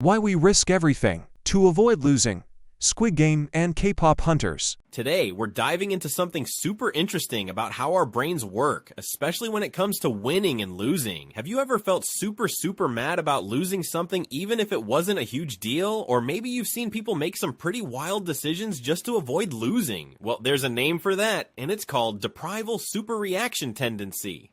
Why we risk everything to avoid losing. Squid Game and K-pop hunters. Today, we're diving into something super interesting about how our brains work, especially when it comes to winning and losing. Have you ever felt super mad about losing something even if it wasn't a huge deal? Or maybe you've seen people make some pretty wild decisions just to avoid losing. Well, there's a name for that, and it's called Deprival Superreaction Tendency.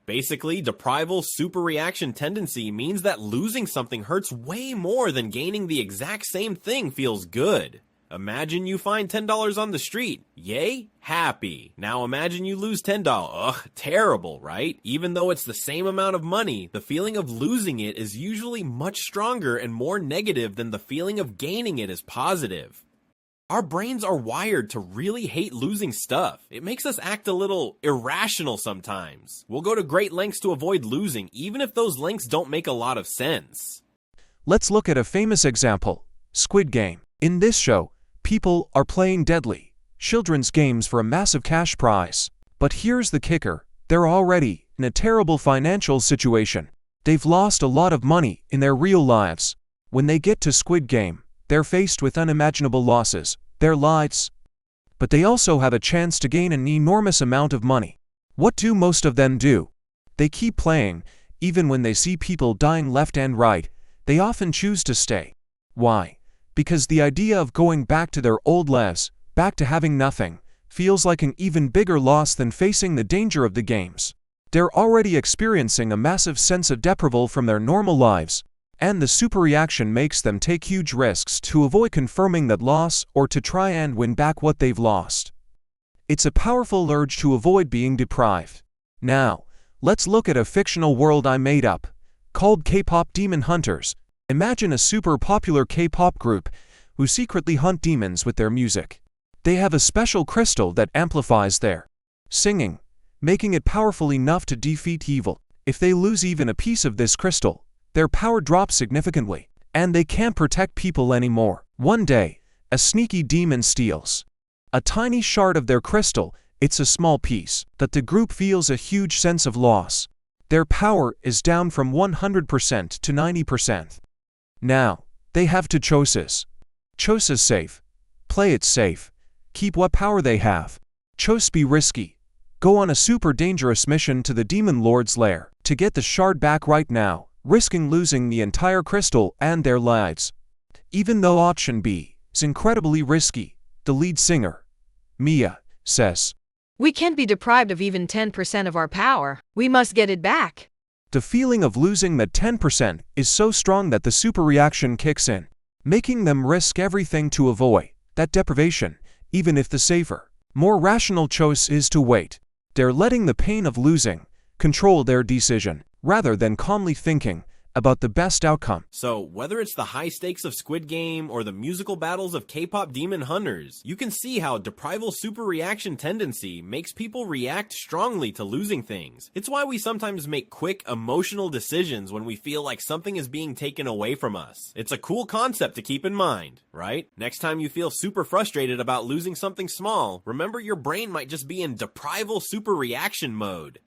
Basically, Deprival Superreaction Tendency means that losing something hurts way more than gaining the exact same thing feels good. Imagine you find $10 on the street. Yay? Happy. Now imagine you lose $10. Ugh, terrible, right? Even though it's the same amount of money, the feeling of losing it is usually much stronger and more negative than the feeling of gaining it is positive. Our brains are wired to really hate losing stuff. It makes us act a little irrational sometimes. We'll go to great lengths to avoid losing, even if those lengths don't make a lot of sense. Let's look at a famous example, Squid Game. In this show, people are playing deadly children's games for a massive cash prize. But here's the kicker, they're already in a terrible financial situation. They've lost a lot of money in their real lives. When they get to Squid Game, they're faced with unimaginable losses, their lives. But they also have a chance to gain an enormous amount of money. What do most of them do? They keep playing, even when they see people dying left and right. They often choose to stay. Why? Because the idea of going back to their old lives, back to having nothing, feels like an even bigger loss than facing the danger of the games. They're already experiencing a massive sense of deprival from their normal lives, and the superreaction makes them take huge risks to avoid confirming that loss or to try and win back what they've lost. It's a powerful urge to avoid being deprived. Now, let's look at a fictional world I made up, called K-pop Demon Hunters. Imagine a super popular K-pop group who secretly hunt demons with their music. They have a special crystal that amplifies their singing, making it powerful enough to defeat evil. If they lose even a piece of this crystal, their power drops significantly, and they can't protect people anymore. One day, a sneaky demon steals a tiny shard of their crystal. It's a small piece, but the group feels a huge sense of loss. Their power is down from 100% to 90%. Now, they have two choices. Choice is safe. Play it safe. Keep what power they have. Choice be risky. Go on a super dangerous mission to the demon lord's lair to get the shard back right now, risking losing the entire crystal and their lives. Even though option B is incredibly risky, the lead singer, Mia, says, "We can't be deprived of even 10% of our power. We must get it back." The feeling of losing that 10% is so strong that the superreaction kicks in, making them risk everything to avoid that deprivation, even if the safer, more rational choice is to wait. They're letting the pain of losing control their decision, rather than calmly thinking about the best outcome. So, whether it's the high stakes of Squid Game or the musical battles of K-pop Demon Hunters, you can see how Deprival Superreaction Tendency makes people react strongly to losing things. It's why we sometimes make quick, emotional decisions when we feel like something is being taken away from us. It's a cool concept to keep in mind, right? Next time you feel super frustrated about losing something small, remember your brain might just be in Deprival Superreaction mode.